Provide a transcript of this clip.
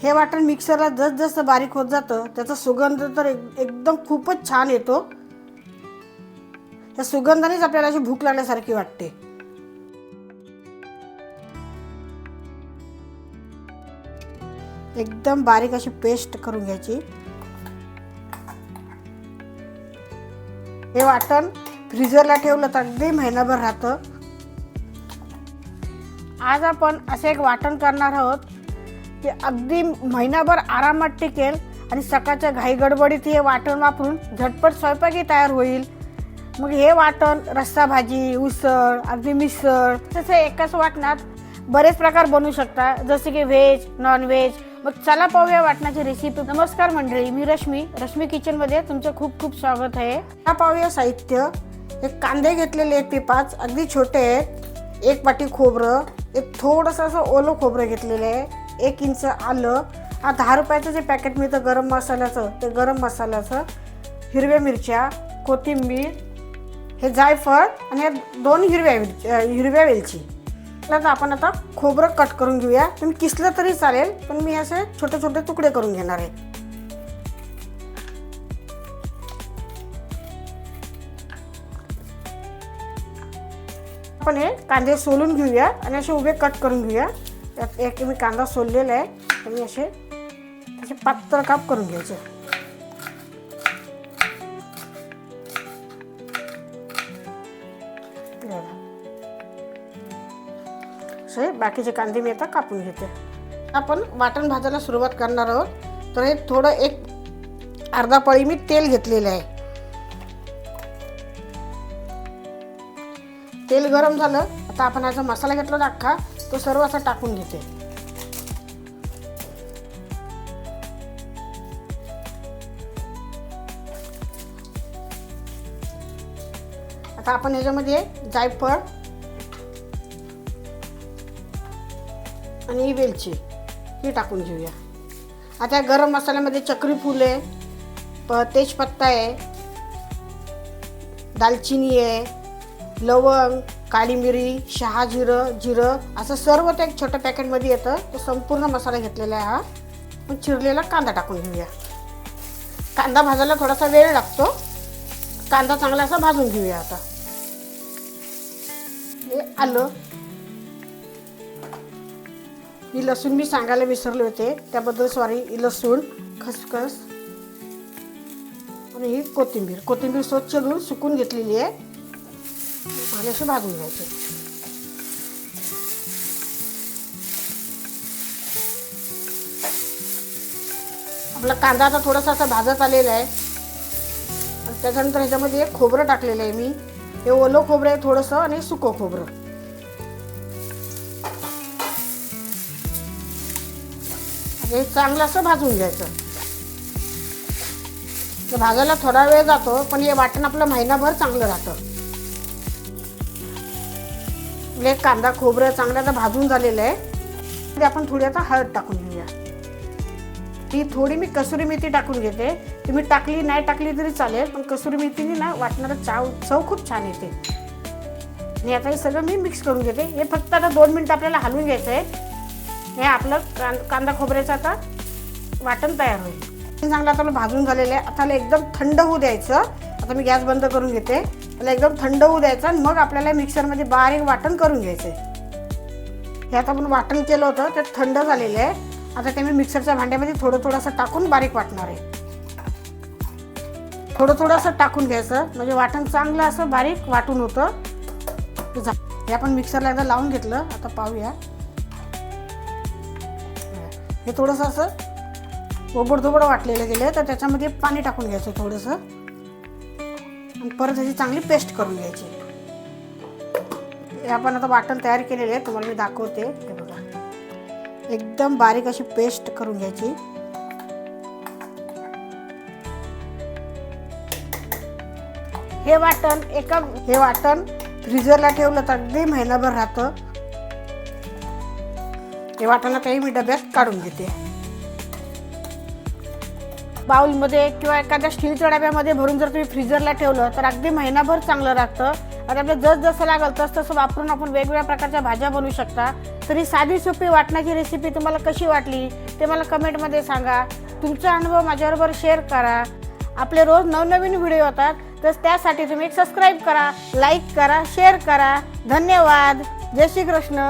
हे वाटण मिक्सरला जसं बारीक होत जातं त्याचा सुगंध तर एकदम खूपच छान येतो। या सुगंधानेच आपल्याला अशी भूक लागल्यासारखी वाटते। एकदम बारीक अशी पेस्ट करून घ्यायची। हे वाटण फ्रीजरला ठेवलं तर अगदी महिनाभर राहतं। आज आपण असे एक वाटण करणार आहोत की अगदी महिनाभर आरामात टिकेल आणि सकाळच्या घाई गडबडीत हे वाटण वापरून झटपट स्वयंपाकही तयार होईल। मग हे वाटण रस्सा भाजी, उसळ, अगदी मिसळ तसे एकाच वाटणात बरेच प्रकार बनवू शकता, जसे की व्हेज, नॉन व्हेज। मग चला पाहूया वाटणाची रेसिपी। नमस्कार मंडळी, मी रश्मी किचन मध्ये तुमचं खूप खूप स्वागत आहे। आता पाहूया साहित्य। एक कांदे घेतलेले आहेत, ते 5 अगदी छोटे आहेत। एक वाटी खोबरं, एक थोडंसं असं ओलं खोबरं घेतलेलं आहे। 1 इंच आलं, 10 रुपयाचं जे पॅकेट मिळतं गरम मसाल्याचं, ते गरम मसाल्याचं, हिरव्या मिरच्या, कोथिंबीर, हे जायफळ आणि 2 हिरव्या वेलची। तर आपण आता खोबरं कट करून घेऊया। तुम्ही किसलं तरी चालेल, पण मी असे छोटे छोटे तुकडे करून घेणार आहे। आपण हे कांदे सोलून घेऊया आणि असे उभे कट करून घेऊया। त्यात एक मी कांदा सोललेला आहे, तर मी असे त्याचे पातळ काप करून घ्यायचे। असे बाकीचे कांदे मी आता कापून घेते। आपण वाटण भाजायला सुरुवात करणार आहोत, तर हे थोडं एक अर्धा पळी मी तेल घेतलेलं आहे। तेल गरम झालं, आता आपण याचा मसाला घेतला होता अख्खा, तो सर्व असा टाकून घेते। आता आपण याच्यामध्ये जायफळ आणि वेलची हे टाकून घेऊया। आता गरम मसाल्यामध्ये चक्री फूल आहे, तेजपत्ता आहे, दालचिनी आहे, लवंग, काळी मिरी, शहाजिरं, जिरं असं सर्व ते एक छोट्या पॅकेटमध्ये येतं। तो संपूर्ण मसाला घेतलेला आहे। हा पण चिरलेला कांदा टाकून घेऊया। कांदा भाजायला थोडासा वेळ लागतो, कांदा चांगला असा भाजून घेऊया। आता हे आलं, ही लसूण मी सांगायला विसरले होते, त्याबद्दल सॉरी। लसूण, खसखस आणि ही कोथिंबीर स्वच्छ धुवून सुकून घेतलेली आहे आणि अशी भाजून घ्यायची। आपला कांदा आता थोडासा असा भाजत आलेला आहे आणि त्याच्यानंतर ह्याच्यामध्ये एक खोबरं टाकलेलं आहे मी। हे ओलं खोबरं आहे थोडंसं आणि सुकं खोबरं। हे चांगलं असं भाजून घ्यायचं। भाजायला थोडा वेळ जातो, पण हे वाटण आपलं महिनाभर चांगलं राहतं। हे कांदा खोबरं चांगलं आता भाजून झालेलं आहे। आपण थोडी आता हळद टाकून घेऊया। ती थोडी मी कसुरी मेथी टाकून घेते। तुम्ही टाकली नाही टाकली तरी चालेल, पण कसुरी मेथीने ना वाटणाला चव खूप छान येते। आणि आता हे सगळं मी मिक्स करून घेते। हे फक्त आता 2 मिनिटं आपल्याला हलवून घ्यायचं आहे। हे आपलं कांदा खोबऱ्याचं आता वाटण तयार होईल। चांगलं आता भाजून झालेलं आहे। आता एकदम थंड होऊ द्यायचं। आता मी गॅस बंद करून घेते। त्याला एकदम थंड होऊ द्यायचं आणि मग आपल्याला मिक्सरमध्ये बारीक वाटण करून घ्यायचं आहे। हे आता आपण वाटण केलं होतं, ते थंड झालेलं आहे। आता ते मी मिक्सरच्या भांड्यामध्ये थोडंसं टाकून बारीक वाटणार आहे। थोडंसं टाकून घ्यायचं, म्हणजे वाटण चांगलं असं बारीक वाटून होतं। हे आपण मिक्सरला एकदा लावून घेतलं। आता पाहूया, हे थोडंसं असं ओबडधोबड वाटलेलं गेलं, तर त्याच्यामध्ये पाणी टाकून घ्यायचं थोडंसं आणि परत त्याची चांगली पेस्ट करून घ्यायची। हे आपण आता वाटण तयार केलेले आहे, तुम्हाला मी दाखवते। हे बघा, एकदम बारीक अशी पेस्ट करून घ्यायची। हे वाटण फ्रीजरला ठेवलं तर अगदी महिनाभर राहतं। हे वाटण काही मी डब्यात काढून घेते। बाउलमध्ये किंवा एखाद्या स्टीलच्या डब्यामध्ये भरून जर तुम्ही फ्रीजरला ठेवलं तर अगदी महिनाभर चांगलं राहतं आणि आपल्याला जसं लागेल तसं वापरून आपण वेगवेगळ्या प्रकारच्या भाज्या बनवू शकता. तर ही साधी सोपी वाटणाची रेसिपी तुम्हाला कशी वाटली ते मला कमेंटमध्ये सांगा. तुमचा अनुभव माझ्याबरोबर शेअर करा. आपले रोज नवनवीन व्हिडिओ येतात, तर त्यासाठी तुम्ही सबस्क्राईब करा, लाईक करा, शेअर करा. धन्यवाद. जय श्री कृष्ण.